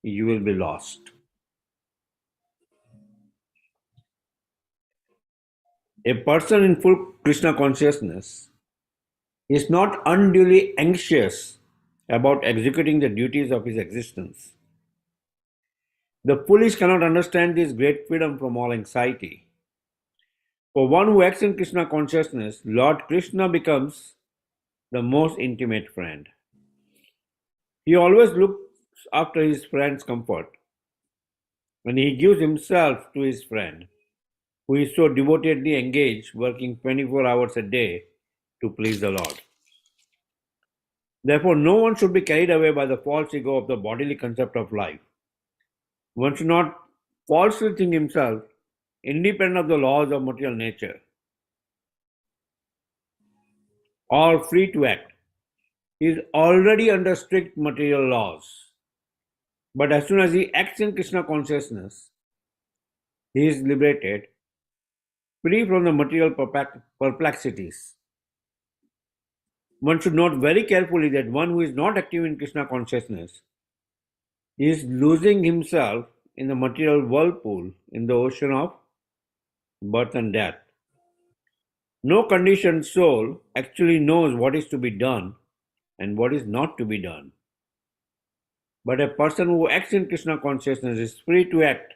you will be lost. A person in full Krishna consciousness is not unduly anxious about executing the duties of his existence. The foolish cannot understand this great freedom from all anxiety. For one who acts in Krishna consciousness, Lord Krishna becomes the most intimate friend. He always looks after his friend's comfort, and he gives himself to his friend, who is so devotedly engaged, working 24 hours a day to please the Lord. Therefore, no one should be carried away by the false ego of the bodily concept of life. One should not falsely think himself independent of the laws of material nature or free to act. He is already under strict material laws. But as soon as he acts in Krishna consciousness, he is liberated, free from the material perplexities. One should note very carefully that one who is not active in Krishna consciousness is losing himself in the material whirlpool in the ocean of birth and death. No conditioned soul actually knows what is to be done and what is not to be done. But a person who acts in Krishna consciousness is free to act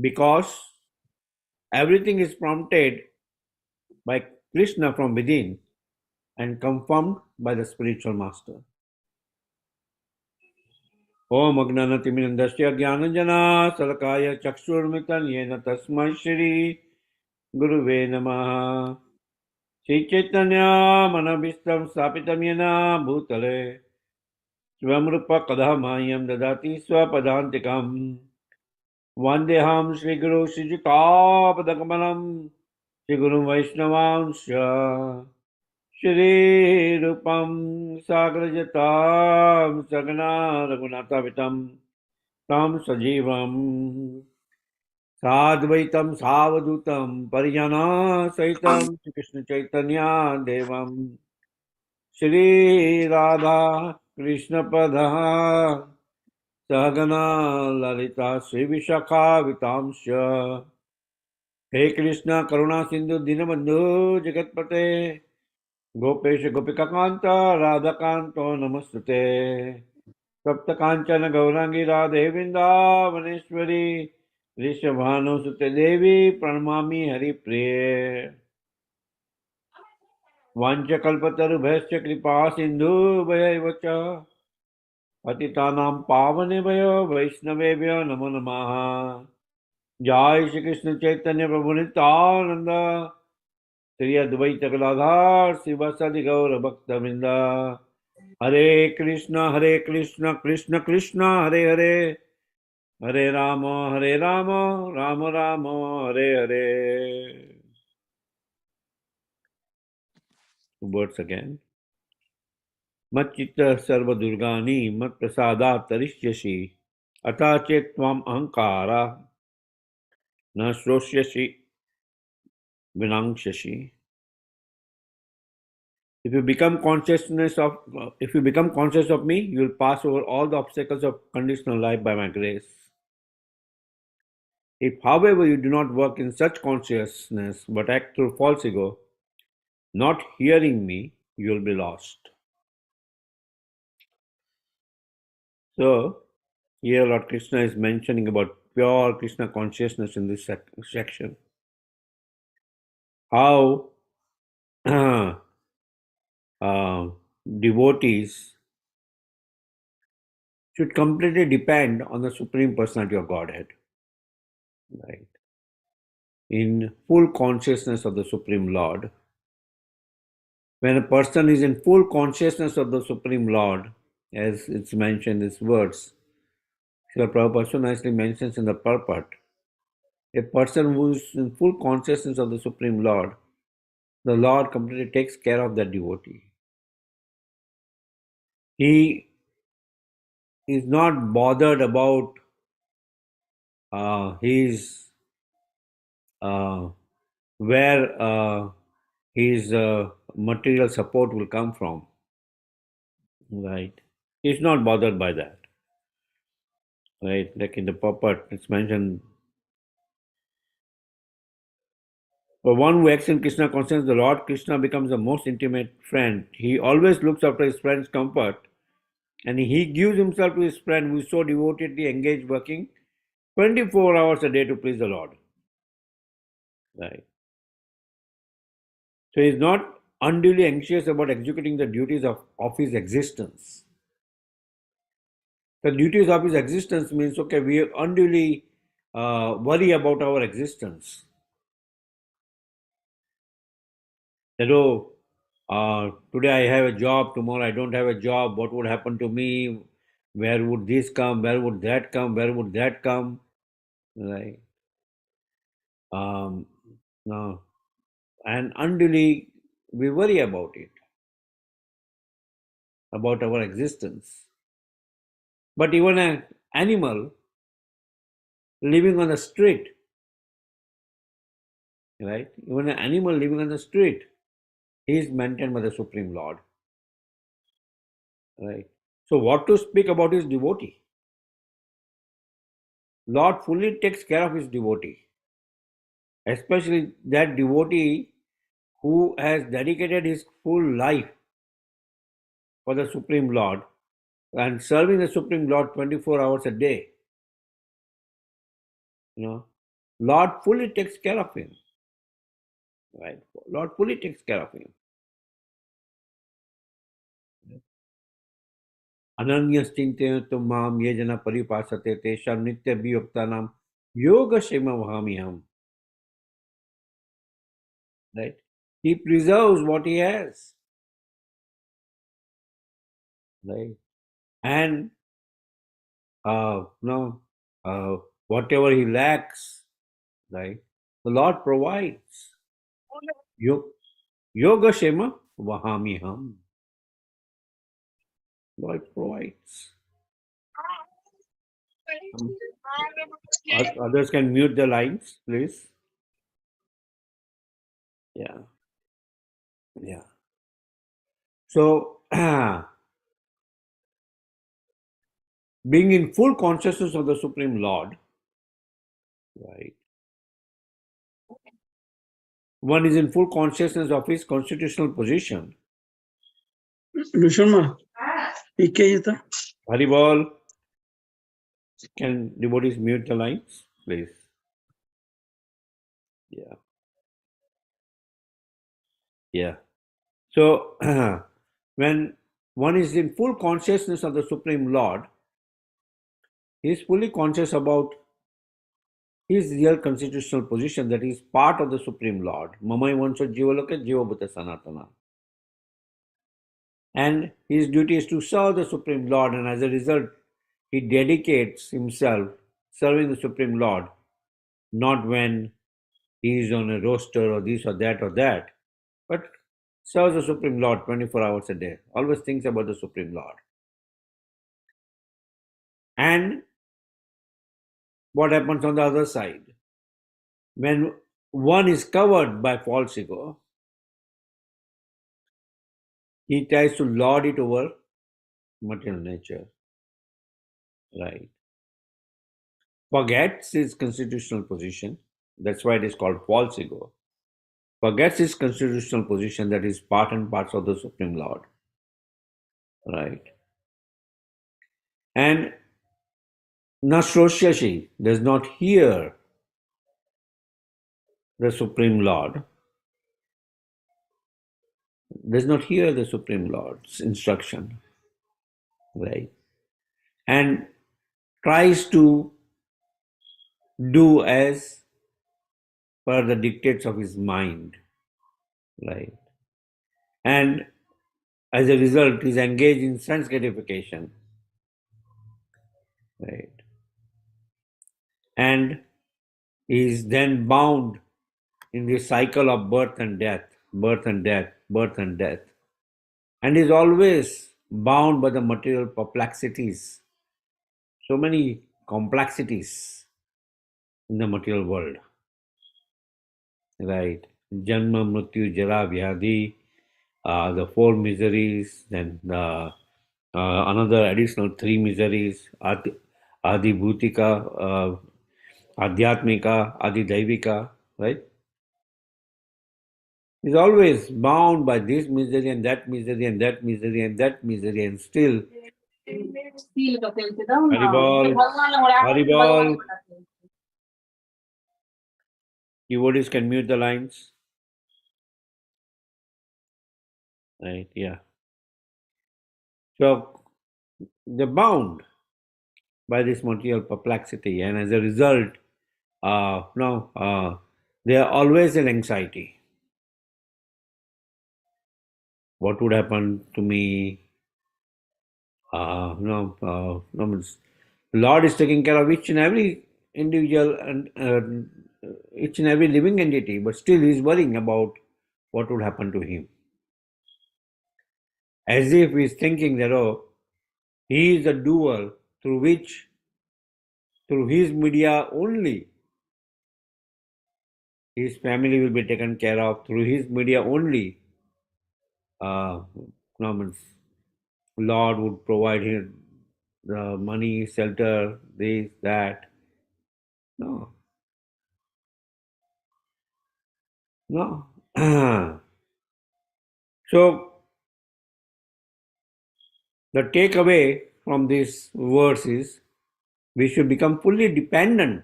because everything is prompted by Krishna from within and confirmed by the spiritual master. Om Agnanatimirandasya Jnananjana Salakaya Chakshurmitan Yena Tasmai Shri Guruve Namaha. Sri Chaitanya Manabhistam Sapitam Yena Bhutale Swamrupa Kadhamayam Dadati Swapadantikam Vandeham Sri Guru Srijitapadakambalam Sri Guru Vaishnavansya Shri Rupam Sagrajatam Sagana Raghunathavitam Tam Sajivam Sadvaitam Savadutam Parijana Saitam Shri Krishna Chaitanya Devam Shri Radha Krishna Padha Sahagana Lalita Sri Vishakha Vitamsya He Krishna Karuna Sindhu Dinabandhu Jagatpate Gopesh Gopikakanta Radhakanto Namastute Sapta Kanchana Gaurangi Radhe Vrindavaneshwari Rishabhanu Sute Devi Pranamami Hari Priye Vancha Kalpataru Bhasya Kripa Sindhu Bhayavacha Patitanam Pavane Bhayo Vaishnavebhyo Namo Namaha Jai Shri Krishna Chaitanya Prabhu Nityananda Shri Advaita Gadadhar Sivasadi Gaura Bhakta Vrinda Hare Krishna, Krishna Krishna, Hare Hare, Hare Rama, Rama Rama, Hare Hare. Words again. Machita sarva durgani mat prasada tarishyasi atachet tvam ahankara na shroshyasi vinangshasi. If you become conscious of me, you will pass over all the obstacles of conditional life by my grace. If, however, you do not work in such consciousness but act through false ego, not hearing me, you will be lost. So, here Lord Krishna is mentioning about pure Krishna consciousness in this section. How devotees should completely depend on the Supreme Personality of Godhead. Right? In full consciousness of the Supreme Lord. When a person is in full consciousness of the Supreme Lord, as it's mentioned in these words, Srila Prabhupada so nicely mentions in the purport, a person who is in full consciousness of the Supreme Lord, the Lord completely takes care of that devotee. He is not bothered about his where his material support will come from. Right? He's not bothered by that. right? Like in the puppet, it's mentioned. For one who acts in Krishna consciousness, the Lord Krishna becomes the most intimate friend. He always looks after his friend's comfort, and he gives himself to his friend who is so devotedly engaged working 24 hours a day to please the Lord. Right. So he is not unduly anxious about executing the duties of his existence. The duties of his existence means, okay, we unduly worry about our existence. That, oh, today I have a job, tomorrow I don't have a job, what would happen to me? Where would this come? Where would that come? Where would that come? Right. Um, no. And unduly we worry about it, about our existence. But even an animal living on the street, right? Even an animal living on the street, he is maintained by the Supreme Lord, right? So, what to speak about his devotee? Lord fully takes care of his devotee, especially that devotee who has dedicated his full life for the Supreme Lord and serving the Supreme Lord 24 hours a day. You know, Lord fully takes care of him, right? Lord fully takes care of him. अनन्यश्चिन्तयन्तु मां ये जना परिपासते तेषां नित्यभियुक्तानां योगक्षेममहमहम्. Right? He preserves what he has. Right? And no, whatever he lacks, right? The Lord provides. Yoga Shema Vahamiham. Lord provides. Others can mute the lines, please. Yeah. Yeah. So, being in full consciousness of the Supreme Lord, right? One is in full consciousness of his constitutional position. Haribol, can devotees mute the lines, please? Yeah. Yeah. So, when one is in full consciousness of the Supreme Lord, he is fully conscious about his real constitutional position, that he is part of the Supreme Lord. Mamai Vansha Jivaloka Jivabhuta Sanatana. And his duty is to serve the Supreme Lord, and as a result, he dedicates himself serving the Supreme Lord, not when he is on a roster or this or that, but serves the Supreme Lord 24 hours a day. Always thinks about the Supreme Lord. And what happens on the other side? When one is covered by false ego, he tries to lord it over material nature. Right. Forgets his constitutional position. That's why it is called false ego. Forgets his constitutional position, that is part and parcel of the Supreme Lord. Right. And Nasrosyashi does not hear the Supreme Lord, does not hear the Supreme Lord's instruction, right? And tries to do as per the dictates of his mind, right? And as a result, is engaged in sense gratification, right? And is then bound in the cycle of birth and death, birth and death, birth and death, and is always bound by the material perplexities. So many complexities in the material world, right? Janma, Mrityu, Jara, Vyadhi, the four miseries, then another additional three miseries, Adi Bhutika, Adhyatmika, Adi Daivika, right? Is always bound by this misery and that misery and that misery and that misery, and still Haribol, Haribol. Devotees can mute the lines, right? Yeah. So they're bound by this material perplexity, and as a result, no, they are always in anxiety. What would happen to me? Means Lord is taking care of each and every individual and each and every living entity, but still he is worrying about what would happen to him. As if he is thinking that, oh, he is the doer through which, through his media only, his family will be taken care of, through his media only. Uh, Means Lord would provide him the money, shelter, this, that. No, no. So the takeaway from this verse is we should become fully dependent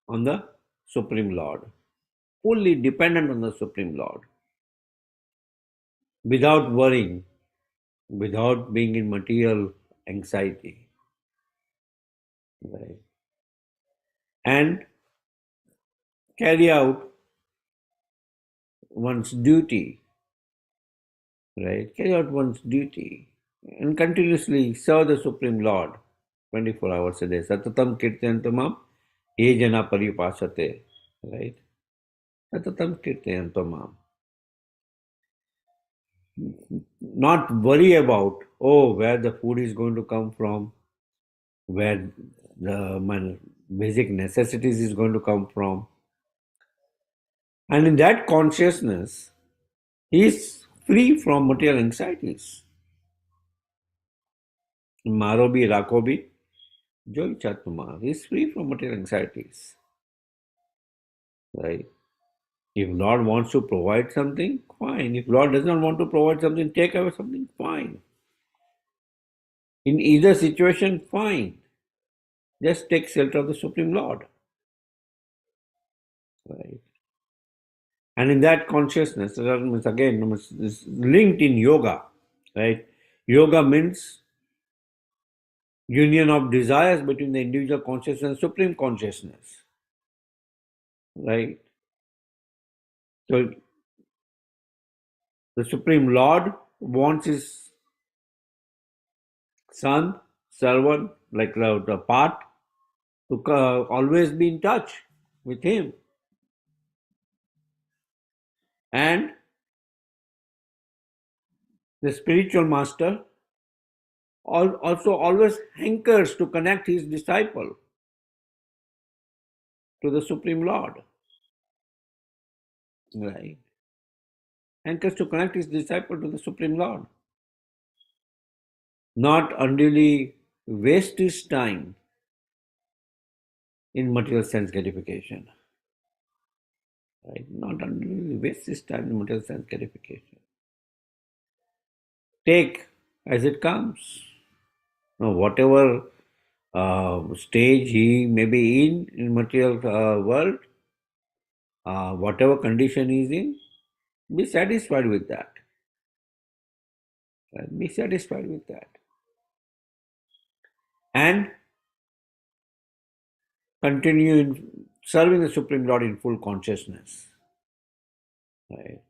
on the Supreme Lord. Fully dependent on the Supreme Lord. Without worrying, without being in material anxiety. Right? And carry out one's duty, right? Carry out one's duty and continuously serve the Supreme Lord 24 hours a day. Satatam kirtantamam ye jana paripasate, right? Satatam kirtantamam. Not worry about, oh, where the food is going to come from, where my basic necessities is going to come from. And in that consciousness, he is free from material anxieties. Marobi, Rakobi, Joy Chatuma. He is free from material anxieties. Right? If Lord wants to provide something, fine. If Lord does not want to provide something, take away something, fine. In either situation, fine. Just take shelter of the Supreme Lord. Right? And in that consciousness, again, is linked in yoga. Right? Yoga means union of desires between the individual consciousness and supreme consciousness. Right? So the Supreme Lord wants his son, servant, like the part, to always be in touch with him. And the spiritual master also always hankers to connect his disciple to the Supreme Lord. Right? Hankers to connect his disciple to the Supreme Lord. Not unduly waste his time in material sense gratification. Right? Not unduly waste his time in material sense gratification. Take as it comes. Now, whatever stage he may be in material world, whatever condition he is in, be satisfied with that. Right? Be satisfied with that. And continue in serving the Supreme Lord in full consciousness. Right?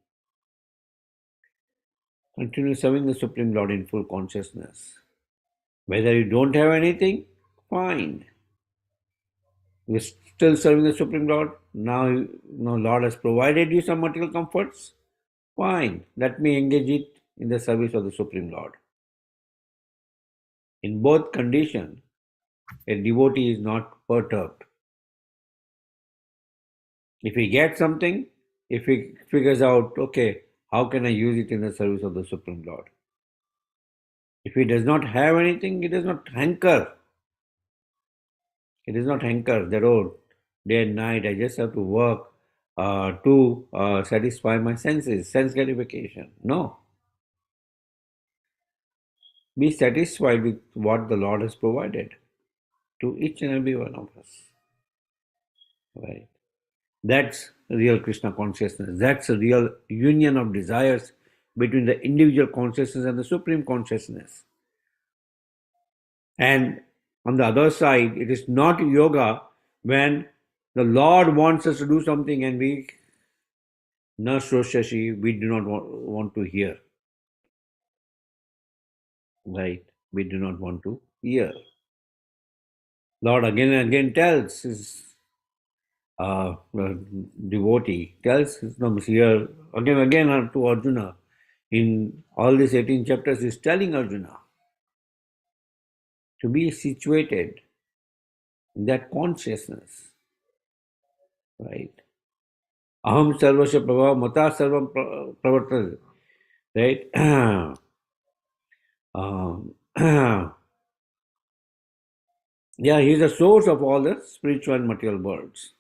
Continue serving the Supreme Lord in full consciousness. Whether you don't have anything, fine. You're still serving the Supreme Lord. Now Lord has provided you some material comforts. Fine. Let me engage it in the service of the Supreme Lord. In both conditions, a devotee is not perturbed. If he gets something, if he figures out, okay, how can I use it in the service of the Supreme Lord? If he does not have anything, he does not hanker. It is not hanker that, oh, day and night I just have to work to satisfy my senses, sense gratification. No. Be satisfied with what the Lord has provided to each and every one of us. Right? That's real Krishna consciousness. That's a real union of desires between the individual consciousness and the supreme consciousness. And on the other side, it is not yoga when the Lord wants us to do something and we na shoshashi, we do not want to hear. Right? We do not want to hear. Lord again and again tells his devotee, tells his here again and again to Arjuna. In all these 18 chapters, he's telling Arjuna to be situated in that consciousness. Right? Aham sarvasya prabha mata sarvam pravartati. Right? Yeah, he is the source of all the spiritual and material worlds.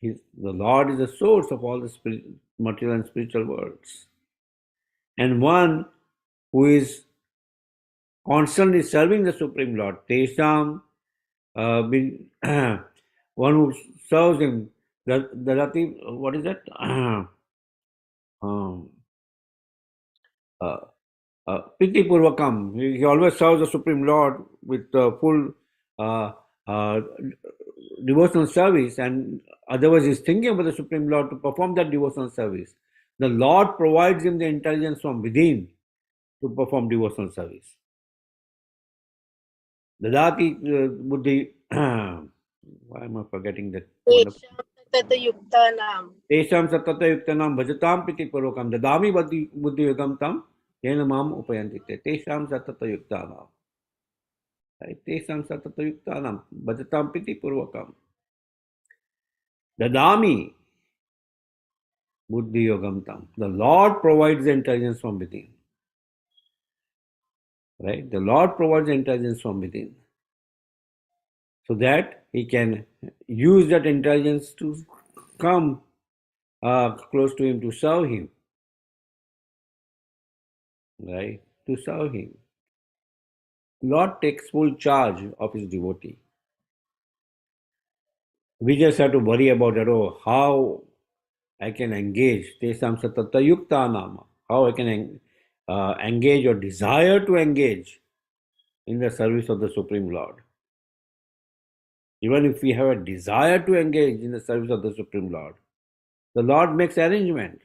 The Lord is the source of all the material and spiritual worlds. And one who is constantly serving the Supreme Lord, Tesham, one who serves him, the Rati, what is that? um, Piti Purvakam. He always serves the Supreme Lord with full uh, uh, devotional service, and otherwise he's thinking about the Supreme Lord to perform that devotional service. The Lord provides him the intelligence from within to perform devotional service. Dadati buddhi. Why am I forgetting that wonderful? Tesham satata yuktanam bhajatam piti purvakam dadami buddhi yugam tam yena mam upayanti te. Tesham satata yuktanam. Tesham satata yuktanam bhajatam piti purvakam dadami buddhi yogam tam. The Lord provides the intelligence from within. Right? The Lord provides the intelligence from within. So that he can use that intelligence to come close to him, to serve him. Right? To serve him. Lord takes full charge of his devotee. We just have to worry about it, how I can engage. Tesam satata yukta nama. How I can engage or desire to engage in the service of the Supreme Lord. Even if we have a desire to engage in the service of the Supreme Lord, the Lord makes arrangement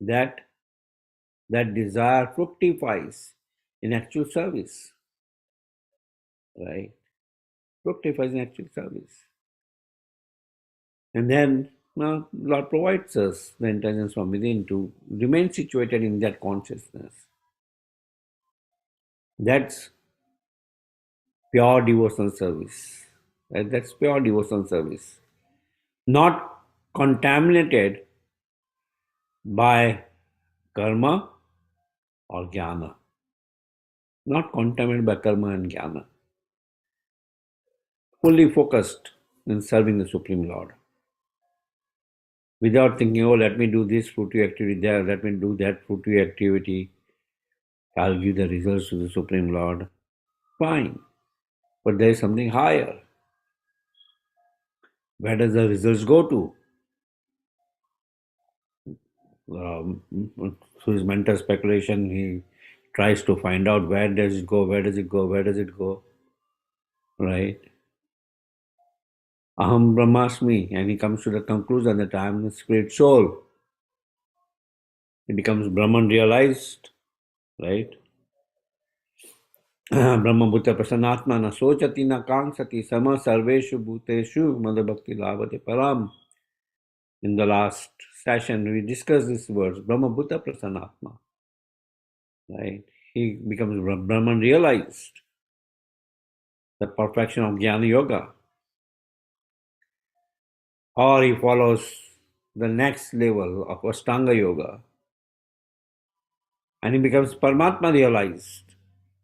that that desire fructifies in actual service. Right? Fructifies in actual service. And then Lord provides us the intelligence from within to remain situated in that consciousness. That's pure devotional service. Right? That's pure devotional service. Not contaminated by karma or jnana. Not contaminated by karma and jnana. Fully focused in serving the Supreme Lord. Without thinking, let me do this fruity activity there, let me do that fruity activity. I'll give the results to the Supreme Lord. Fine. But there is something higher. Where does the results go to? Through his mental speculation, he tries to find out where does it go, where does it go, where does it go, right? Aham Brahmasmi, and he comes to the conclusion that I am the spirit soul. He becomes Brahman realized, right? Brahma Bhuta Prasanatma na sochati na kangsati sama sarveshu bhuteshu madabhakti lavate param. In the last session, we discussed these words, Brahma Bhuta Prasanatma. Right? He becomes Brahman realized, the perfection of Jnana Yoga. Or he follows the next level of Ashtanga Yoga. and he becomes Paramatma realized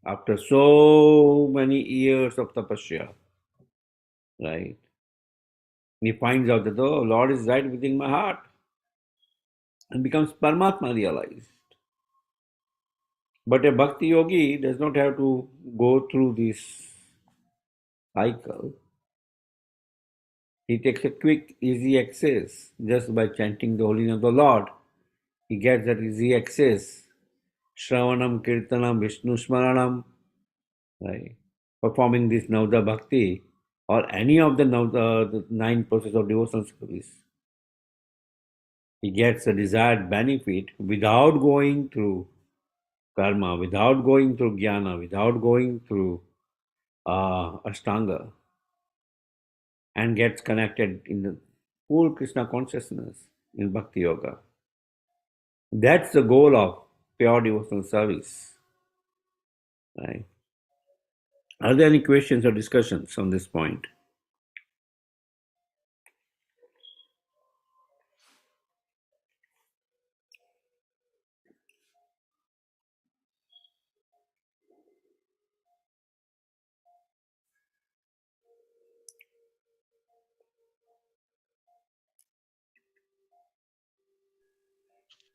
after so many years of tapasya, right? He finds out that, oh, Lord is right within my heart and becomes Paramatma realized. But a bhakti yogi does not have to go through this cycle. He takes a quick, easy access just by chanting the holy name of the Lord. He gets that easy access. Shravanam, Kirtanam, Vishnu Smaranam, right? Performing this Navda Bhakti or any of the nine process of devotional service. He gets a desired benefit without going through karma, without going through jnana, without going through ashtanga, and gets connected in the full Krishna consciousness in Bhakti Yoga. That's the goal of pure devotional service. Right? Are there any questions or discussions on this point?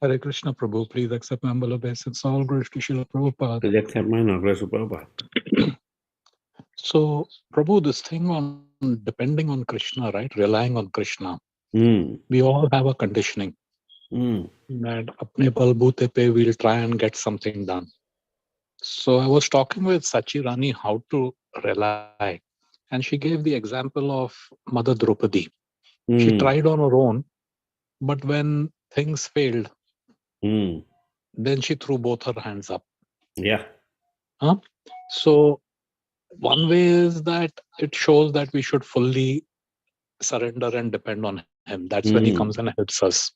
Hare Krishna Prabhu, please accept my humble obeisance. All glories to Srila Prabhupada. Please accept my Nagraj Prabhupada. So, Prabhu, this thing on depending on Krishna, right? Relying on Krishna. We all have a conditioning that apne balboote pe we'll try and get something done. So I was talking with Sachi Rani how to rely, and she gave the example of Mother Draupadi. She tried on her own, but when things failed, then she threw both her hands up. Yeah. So one way is that it shows that we should fully surrender and depend on him. That's when he comes and helps us.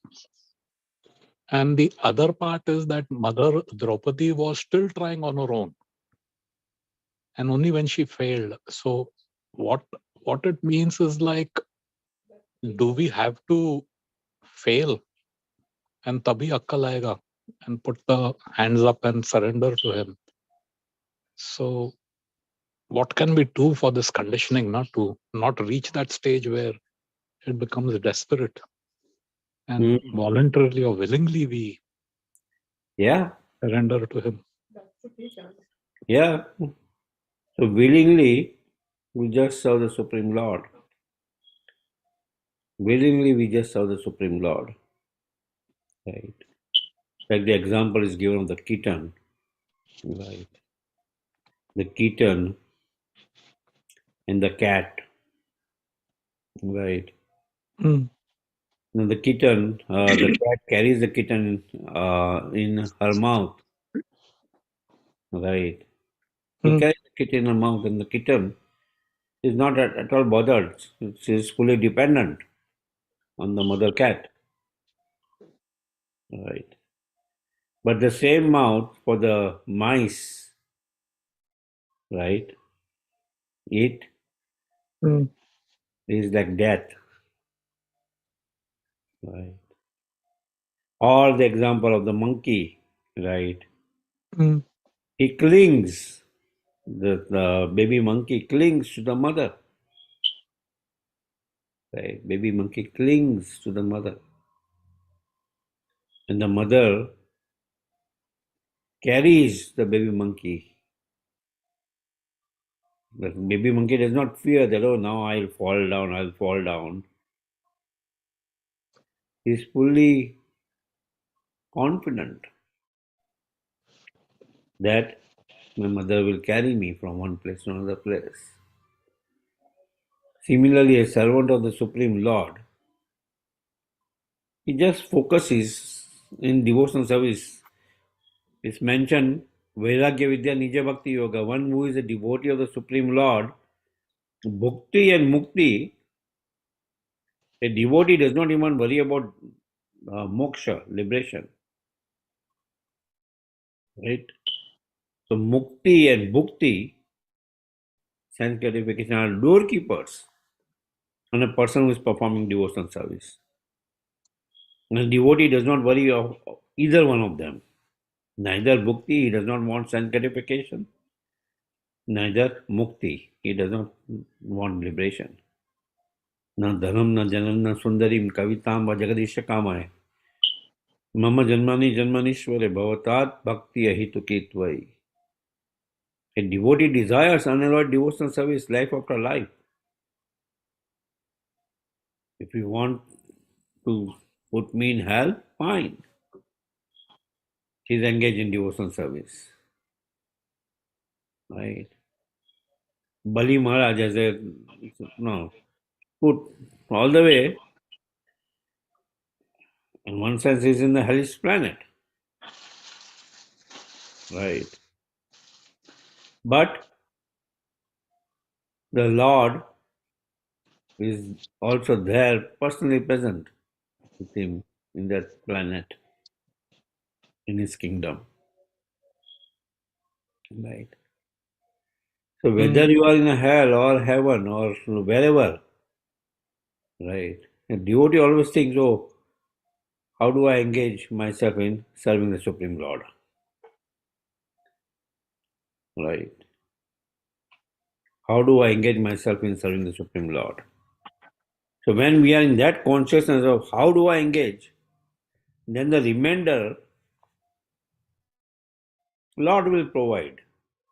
And the other part is that Mother Draupadi was still trying on her own, and only when she failed. So what it means is like, do we have to fail and tabhi akkal aayega and put the hands up and surrender to him? So what can we do for this conditioning not to not reach that stage where it becomes desperate and voluntarily or willingly we surrender to him? Yeah. So willingly we just serve the Supreme Lord. Willingly we just serve the Supreme Lord. Right. Like the example is given of the kitten. Right. The kitten and the cat. Right. Now the kitten, the cat carries the kitten in her mouth. Right. He carries the kitten in her mouth, and the kitten is not at all bothered. She is fully dependent on the mother cat. Right. But the same mouth for the mice, right? It is like death. Right. Or the example of the monkey, right? He clings, the baby monkey clings to the mother. Right? Baby monkey clings to the mother. And the mother carries the baby monkey. The baby monkey does not fear that, oh, now I'll fall down. He's fully confident that my mother will carry me from one place to another place. Similarly, a servant of the Supreme Lord, he just focuses in devotional service. It's mentioned Vairagya Vidya Nija Bhakti Yoga. One who is a devotee of the Supreme Lord, Bhukti and Mukti, a devotee does not even worry about moksha, liberation. Right? So Mukti and Bhukti, sense gratification, are doorkeepers on a person who is performing devotional service. And a devotee does not worry of either one of them. Neither bhukti, he does not want sense gratification, neither mukti, he does not want liberation. Na dhanam, na janam, na sundarim, kavitam, va jagadisha kamaya. Mama janmani janmanishware bhavatat bhakti ahituki tvai. A devotee desires unalloyed devotional service life after life. If you want to put me in hell, fine. He's engaged in devotional service. Right? Bali Maharaj as a no, put all the way. In one sense, he's in the hellish planet. Right? But the Lord is also there, personally present with him in that planet, in his kingdom. Right? So whether Mm. you are in a hell or heaven or wherever, right? A devotee always thinks, oh, how do I engage myself in serving the Supreme Lord? Right? How do I engage myself in serving the Supreme Lord? So when we are in that consciousness of how do I engage, then the remainder, Lord will provide.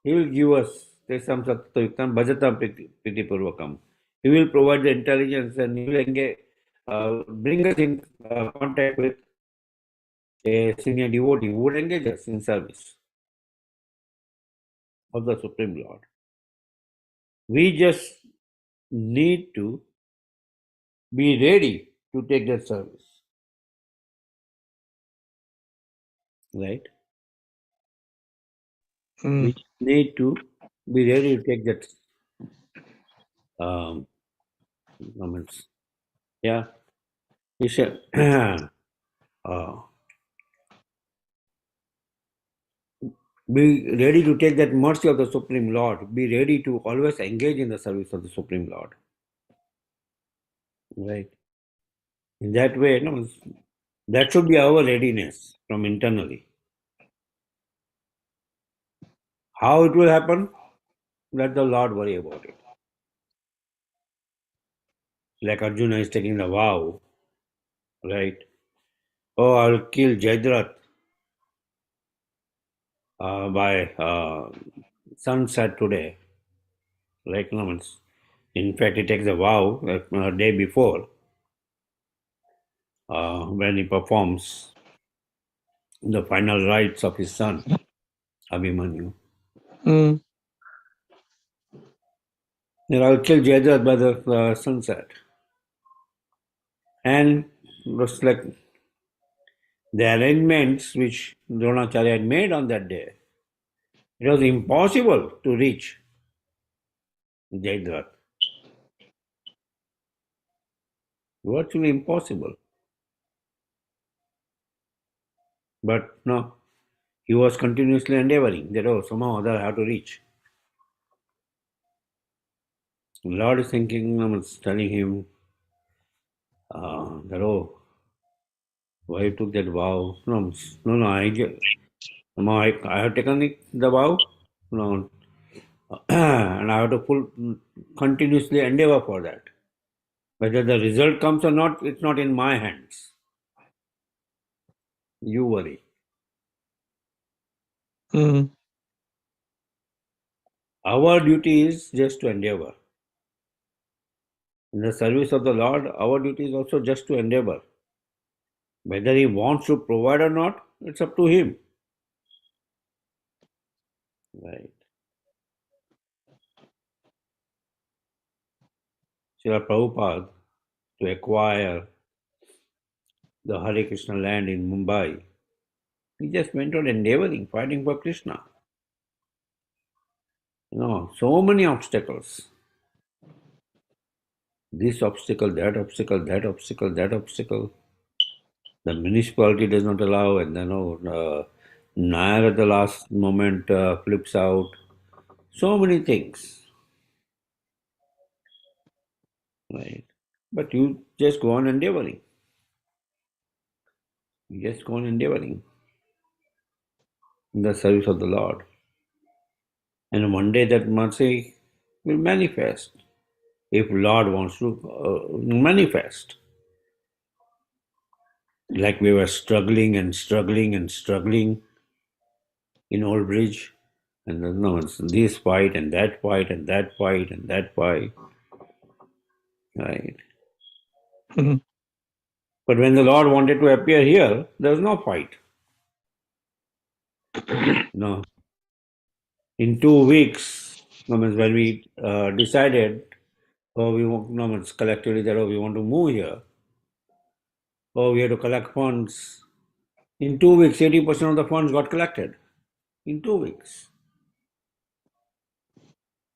He will give us Tesam Sattayuktam Bhajatam Priti Purvakam. He will provide the intelligence and he will engage, bring us in contact with a senior devotee who would engage us in service of the Supreme Lord. We just need to be ready to take that service. Right? Mm. We need to be ready to take that moments. Yeah. You should be ready to take that mercy of the Supreme Lord. Be ready to always engage in the service of the Supreme Lord. Right? In that way, no, that should be our readiness from internally. How it will happen, let the Lord worry about it. Like Arjuna is taking the vow, right? Oh, I'll kill Jayadratha by sunset today. Like, no, in fact, he takes a vow a day before when he performs the final rites of his son, Abhimanyu. Mm. Then I'll kill Jayadratha by the sunset. And it was like the arrangements which Dronacharya had made on that day. It was impossible to reach Jayadratha. Virtually impossible. But no, he was continuously endeavoring that, oh, somehow or other I have to reach. Lord is thinking, telling him that, oh, why you took that vow? No, I have taken the vow. No, and I have to continuously endeavor for that. Whether the result comes or not, it's not in my hands. You worry. Mm. Our duty is just to endeavor. In the service of the Lord, our duty is also just to endeavor. Whether He wants to provide or not, it's up to Him. Right. Srila Prabhupada, to acquire the Hare Krishna land in Mumbai, he just went on endeavoring, fighting for Krishna. So many obstacles. This obstacle, that obstacle, that obstacle, that obstacle. The municipality does not allow, and then Nair at the last moment flips out. So many things, right? But you just go on endeavoring. You just go on endeavoring. in the service of the Lord. And one day that mercy will manifest if Lord wants to manifest. Like we were struggling and struggling and struggling in Old Bridge, and then, no, it's this fight and that fight and that fight and that fight, right? Mhm. But when the Lord wanted to appear here, there was no fight. No. In 2 weeks, no, means when we decided, oh, we want, no, means collectively that, oh, we want to move here, oh, we had to collect funds. In 2 weeks, 80% of the funds got collected. In 2 weeks,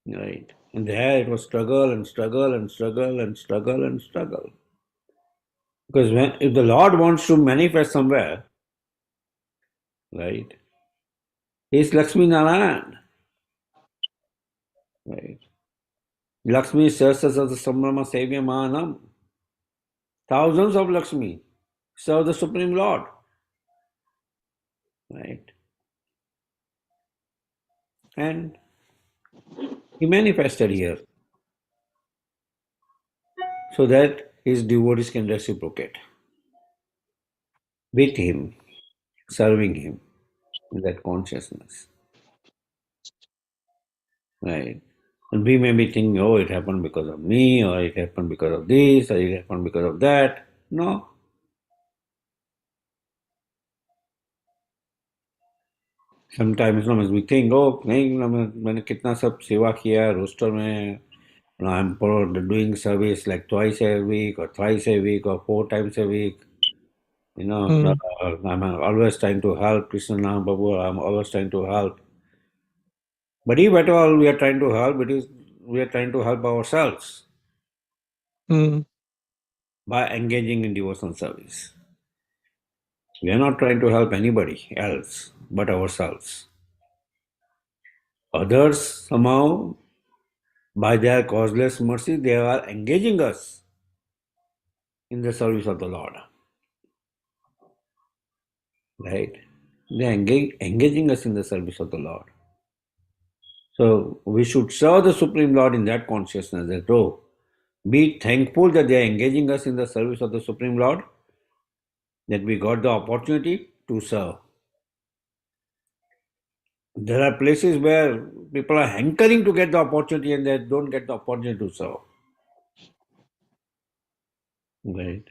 right? And there it was struggle and struggle and struggle and struggle and struggle. Because if the Lord wants to manifest somewhere, right, He's Lakshmi Narayan, right? Lakshmi serves as the Sambrama Sevya Mahanam. Thousands of Lakshmi serve the Supreme Lord, right? And He manifested here so that His devotees can reciprocate with Him, serving Him in that consciousness, right? And we may be thinking, oh, it happened because of me, or it happened because of this, or it happened because of that. No. Sometimes we think, oh, नहीं मैंने कितना सब सेवा किया है roster में. I'm doing service like twice a week or thrice a week or 4 times a week. Mm. I'm always trying to help Krishna Nam Babu. I'm always trying to help. But if at all we are trying to help, it is we are trying to help ourselves Mm. by engaging in devotional service. We are not trying to help anybody else but ourselves. Others somehow, by their causeless mercy, they are engaging us in the service of the Lord. Right? They are engaging us in the service of the Lord. So we should serve the Supreme Lord in that consciousness that, oh, be thankful that they are engaging us in the service of the Supreme Lord, that we got the opportunity to serve. There are places where people are hankering to get the opportunity and they don't get the opportunity to serve. Right?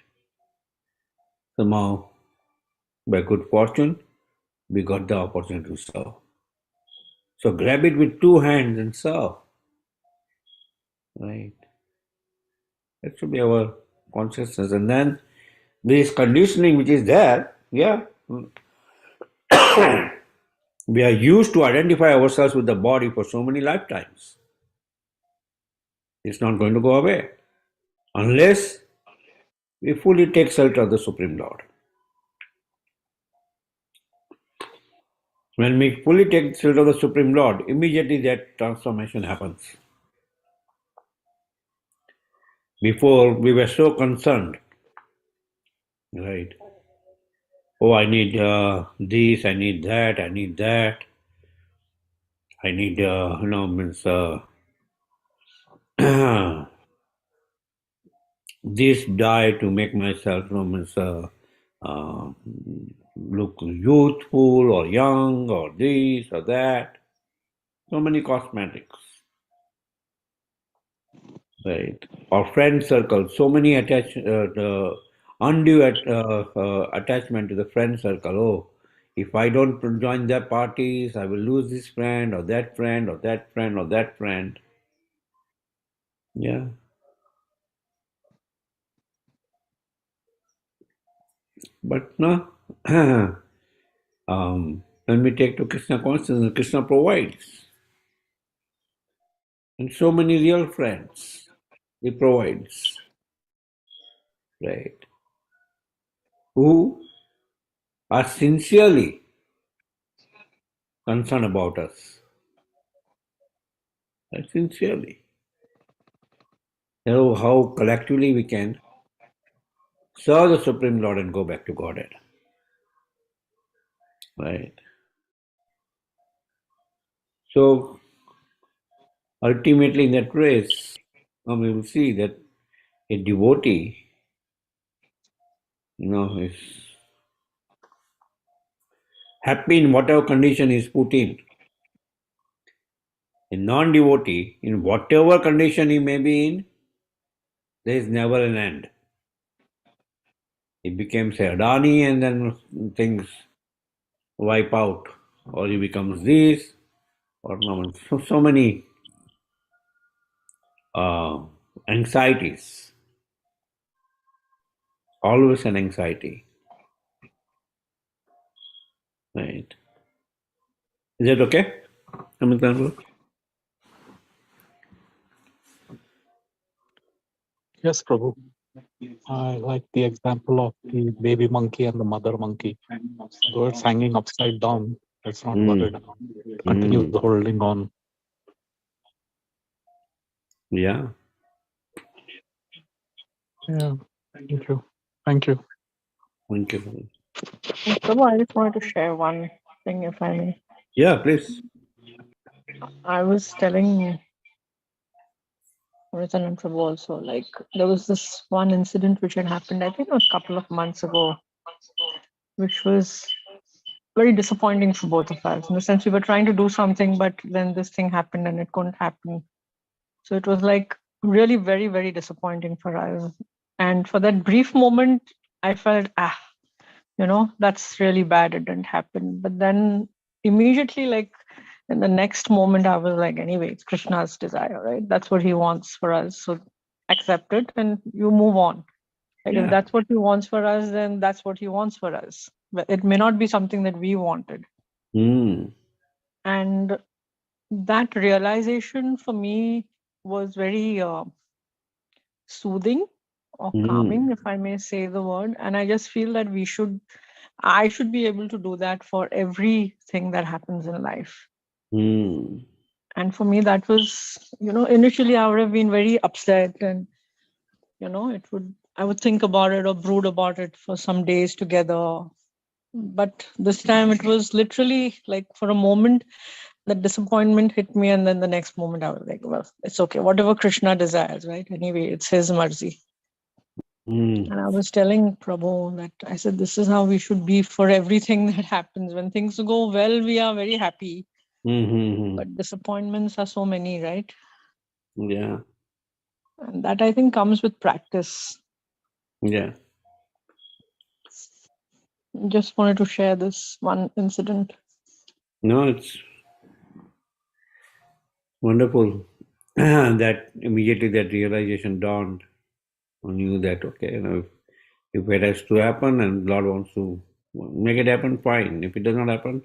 Somehow, by good fortune, we got the opportunity to serve. So grab it with two hands and serve. Right? That should be our consciousness. And then this conditioning which is there, yeah, we are used to identify ourselves with the body for so many lifetimes. It's not going to go away unless we fully take shelter of the Supreme Lord. When we fully take shelter of the Supreme Lord, immediately that transformation happens. Before we were so concerned, right? Oh, I need this, I need that, I need that. I need, means this dye to make myself, means uh, look youthful or young or this or that. So many cosmetics, right? Or friend circle, so many undue attachment to the friend circle. Oh, if I don't join their parties, I will lose this friend or that friend or that friend or that friend. Yeah. But no, when we take to Krishna consciousness, Krishna provides. And so many real friends he provides, right? Who are sincerely concerned about us. Right? Sincerely. You know how collectively we can serve the Supreme Lord and go back to Godhead. Right? So ultimately in that race, we will see that a devotee, is happy in whatever condition he is put in. A non-devotee, in whatever condition he may be in, there is never an end. He becomes a Adani and then things wipe out, or he becomes this, or no, so many uh, anxieties. Always an anxiety, right? Is that okay, Amit Kanpur? Yes, Prabhu. I like the example of the baby monkey and the mother monkey. Though it's hanging upside down, it's not worried. Mm. It continues Mm. holding on. Yeah. Yeah. Thank you. Thank you. Thank you. Prabhu, I just wanted to share one thing, if I may. Yeah, please. I was telling Ratan and Prabhu also, like, there was this one incident which had happened, I think, a couple of months ago, which was very disappointing for both of us. In the sense, we were trying to do something, but then this thing happened and it couldn't happen. So it was like really very, very disappointing for us. And for that brief moment, I felt, that's really bad. It didn't happen. But then immediately, like in the next moment, I was like, anyway, it's Krishna's desire, right? That's what he wants for us. So accept it and you move on. Like if Yeah. that's what he wants for us, then that's what he wants for us. But it may not be something that we wanted. Mm. And that realization for me was very soothing or calming, Mm. if I may say the word. And I just feel that I should be able to do that for everything that happens in life. Mm. And for me, that was, initially I would have been very upset and, I would think about it or brood about it for some days together. But this time it was literally like for a moment, the disappointment hit me. And then the next moment I was like, well, it's okay. Whatever Krishna desires, right? Anyway, it's his mercy. Mm. And I was telling Prabhu that I said, this is how we should be for everything that happens. When things go well, we are very happy. Mm-hmm. But disappointments are so many, right? Yeah. And that I think comes with practice. Yeah. Just wanted to share this one incident. No, it's wonderful that immediately that realization dawned on you that, okay, if it has to happen and Lord wants to make it happen, fine. If it does not happen,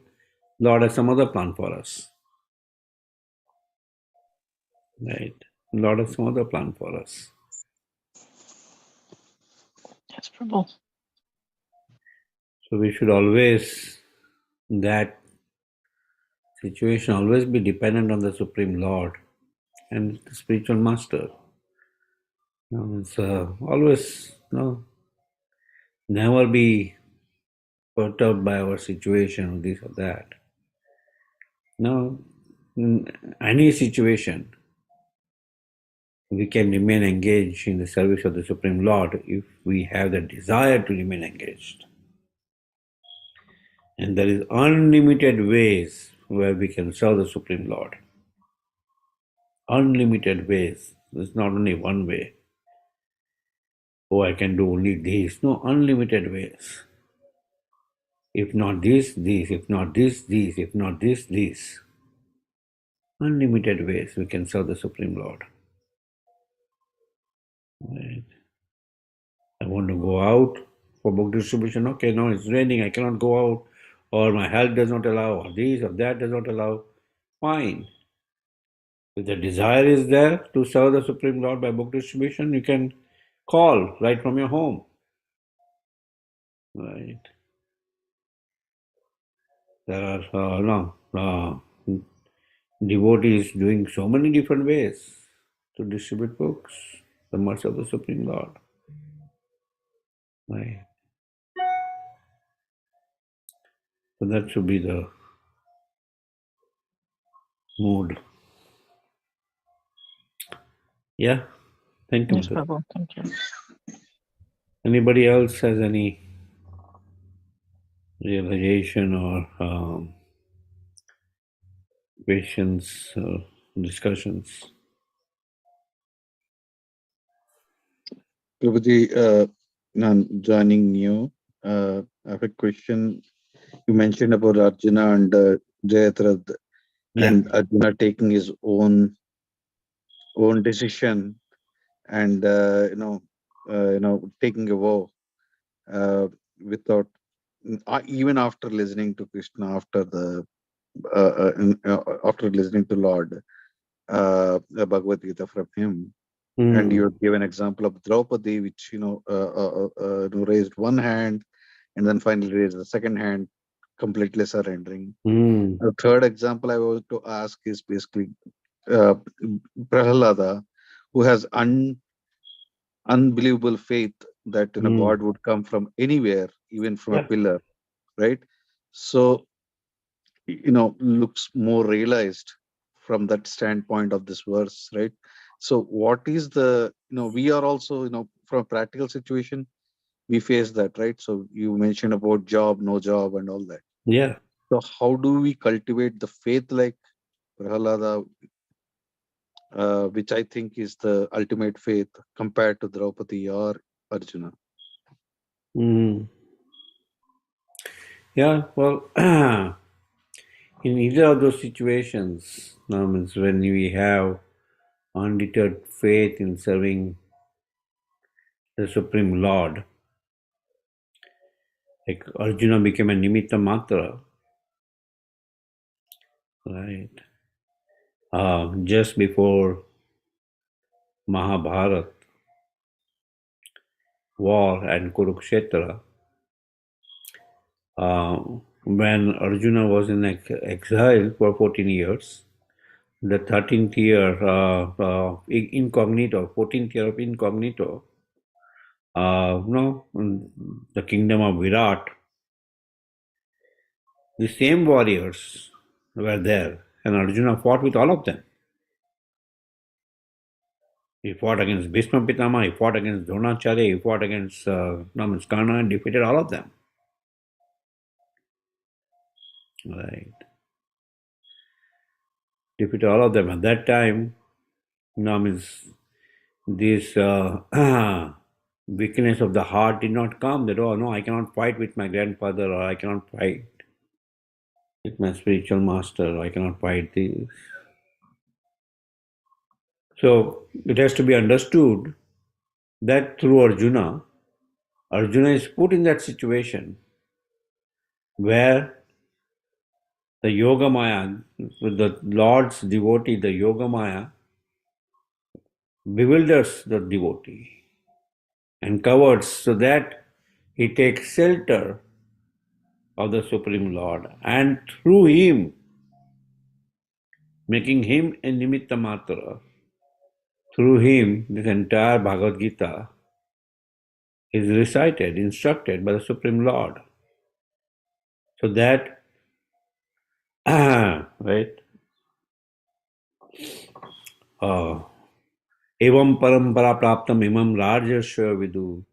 Lord has some other plan for us. Right? Lord has some other plan for us. Yes, Prabhu. So we should always, in that situation, always be dependent on the Supreme Lord and the spiritual master. It's always, never be perturbed by our situation or this or that. No, in any situation, we can remain engaged in the service of the Supreme Lord if we have the desire to remain engaged. And there is unlimited ways where we can serve the Supreme Lord. Unlimited ways. There's not only one way. Oh, I can do only this. No, unlimited ways. If not this, this. If not this, this. If not this, this. Unlimited ways we can serve the Supreme Lord. Right. I want to go out for book distribution. Okay, no, it's raining. I cannot go out, or my health does not allow, or this or that does not allow. Fine. If the desire is there to serve the Supreme Lord by book distribution, you can call right from your home. Right. There are no, devotees doing so many different ways to distribute books, the mercy of the Supreme Lord. Right. So that should be the mood. Yeah. Thank you, Yes, sir. Prabhu. Thank you. Anybody else has any realization or questions or discussions? Prabhuji, joining new, I have a question. You mentioned about Arjuna and Jayadratha, Yeah. and Arjuna taking his own decision, and taking a vow without even after listening to Krishna, after listening to Lord Bhagavad Gita from him. And Mm. you give an example of Draupadi, which raised one hand and then finally raised the second hand, completely surrendering. Mm. The third example I want to ask is basically uh, Prahalada, who has unbelievable faith that God would come from anywhere, even from a Yeah. pillar, right? So looks more realized from that standpoint of this verse, right? So what is the we are also from a practical situation we face that, right? So you mentioned about job, no job, and all that. Yeah. So how do we cultivate the faith like Prahalada, which I think is the ultimate faith compared to Draupadi or Arjuna? Mm. Yeah. Well, in either of those situations, means when we have undeterred faith in serving the Supreme Lord, like Arjuna became a nimitta matra, right? Just before Mahabharat war and Kurukshetra, uh, when Arjuna was in exile for 14 years, the 13th year incognito, 14th year of incognito, the kingdom of Virat, the same warriors were there, and Arjuna fought with all of them. He fought against Bhishma Pitama, he fought against Dronacharya, he fought against Karna, and defeated all of them. Right. Defeated all of them. At that time, means this weakness of the heart did not come that, oh no, I cannot fight with my grandfather, or I cannot fight with my spiritual master, or I cannot fight this. So it has to be understood that through Arjuna, Arjuna is put in that situation where the Yoga Maya, the Lord's devotee, the Yoga Maya, bewilders the devotee and covers so that he takes shelter of the Supreme Lord, and through him, making him a nimitta matra, through him, this entire Bhagavad Gita is recited, instructed by the Supreme Lord. So that, right, evam parampara praptam imam rajasya vidu.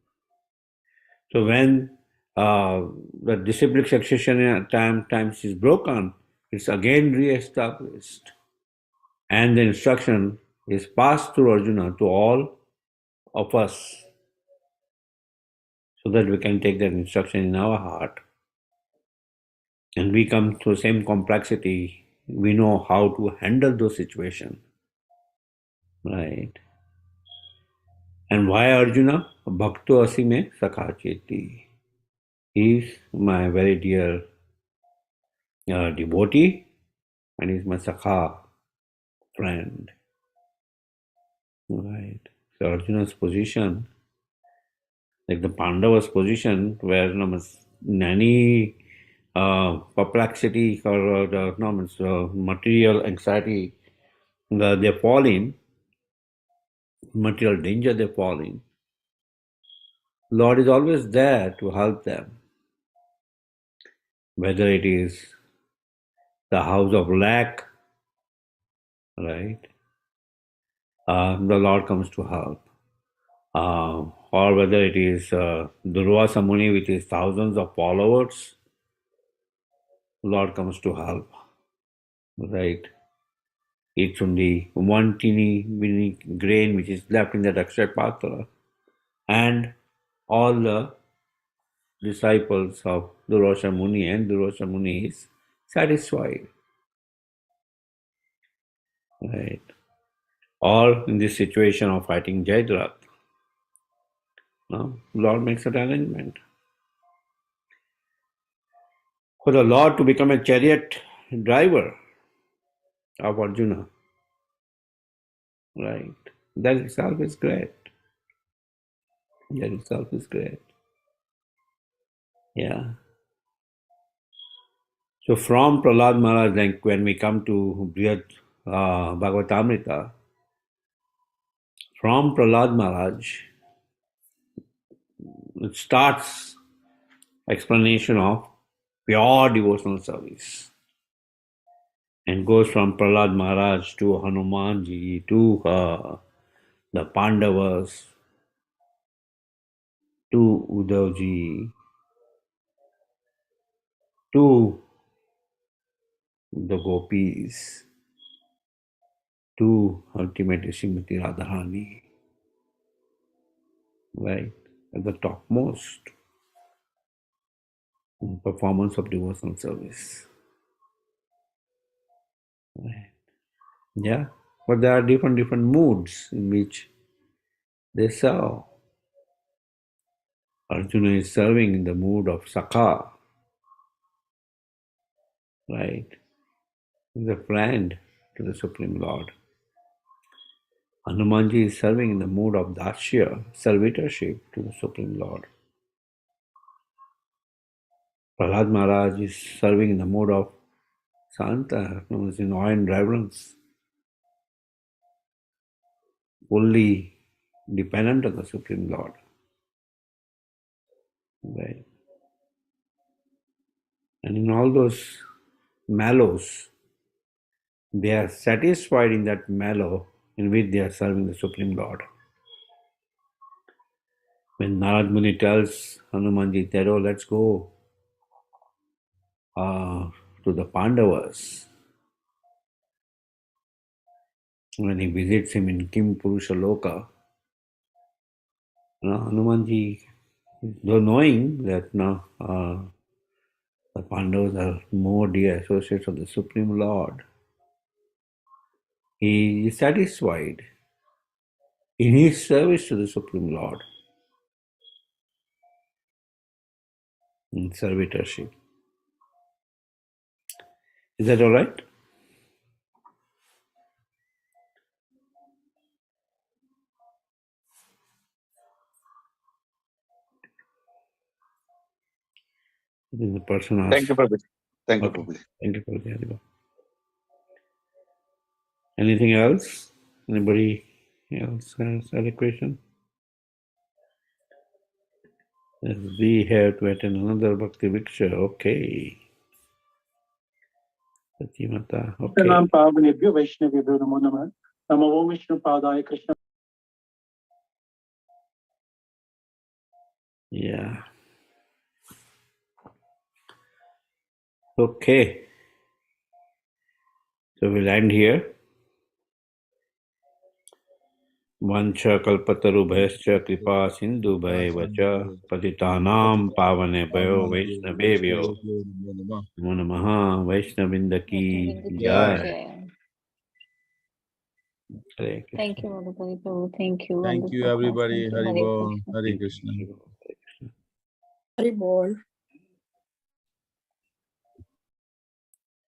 So when the disciplic succession times is broken, it's again re-established. And the instruction is passed through Arjuna to all of us so that we can take that instruction in our heart. And we come to the same complexity. We know how to handle those situations. Right. And why Arjuna? Bhakto asime sakha cheti. He is my very dear devotee, and he's my sakha friend. Right. So Arjuna's position, like the Pandavas' position, where in any perplexity or material anxiety they fall in, material danger they fall in, Lord is always there to help them. Whether it is the house of lack right? The Lord comes to help. Or whether it is Durvasa Muni with his thousands of followers, Lord comes to help, right? It's only one teeny weeny grain which is left in that Akshaya Patra, and all the disciples of Durvasa Muni and Durvasa Muni is satisfied, right? Or in this situation of fighting Jaidrath, no? Lord makes an arrangement for the Lord to become a chariot driver of Arjuna, right? That itself is great. That itself is great. Yeah. So from Prahlad Maharaj, like when we come to Brihad Bhagavatamrita, from Prahlad Maharaj, it starts explanation of pure devotional service and goes from Prahlad Maharaj to Hanumanji to the Pandavas to Uddhavji to the gopis to ultimately Srimati Radharani, right? At the topmost performance of devotional service. Right. Yeah, but there are different moods in which they serve. Arjuna is serving in the mood of Sakha, right? He's a friend to the Supreme Lord. Hanumanji is serving in the mood of Dashya, servitorship to the Supreme Lord. Prahlad Maharaj is serving in the mood of Santa, known as in awe and reverence, fully dependent on the Supreme Lord. Right? And in all those mellows, they are satisfied in that mellow in which they are serving the Supreme Lord. When Narad Muni tells Hanumanji that, oh, let's go to the Pandavas, when he visits him in Kim Purusha Loka, Hanumanji, though knowing that the Pandavas are more dear associates of the Supreme Lord, he is satisfied in his service to the Supreme Lord, in servitorship. Is that all right? Then the person asks. Thank you, Prabhu. Thank you, Okay. Prabhu. Thank you for that. Anything else? Anybody else has a question? Yes, we have to attend another Bhakti Viksha. Okay. Satyamata. Okay. नाम पावनेभ्यो वैष्णवेभ्यो नमो नमः नमो ओम विष्णुपादाय Krishna. Yeah. Okay. So we'll end here. Vancha kalpatarubhayascha kripa sindhubhaiva cha patitanam pavanebhyo vaishnavebhyo namo namaha vaishnavinda ki jai. Hare Krishna. Thank you, Madhupati Prabhu. Thank you. Thank you, Wonderful class. everybody. Thank you. Hari Hare Bol. Krishna. Hare Krishna. Hari Bol.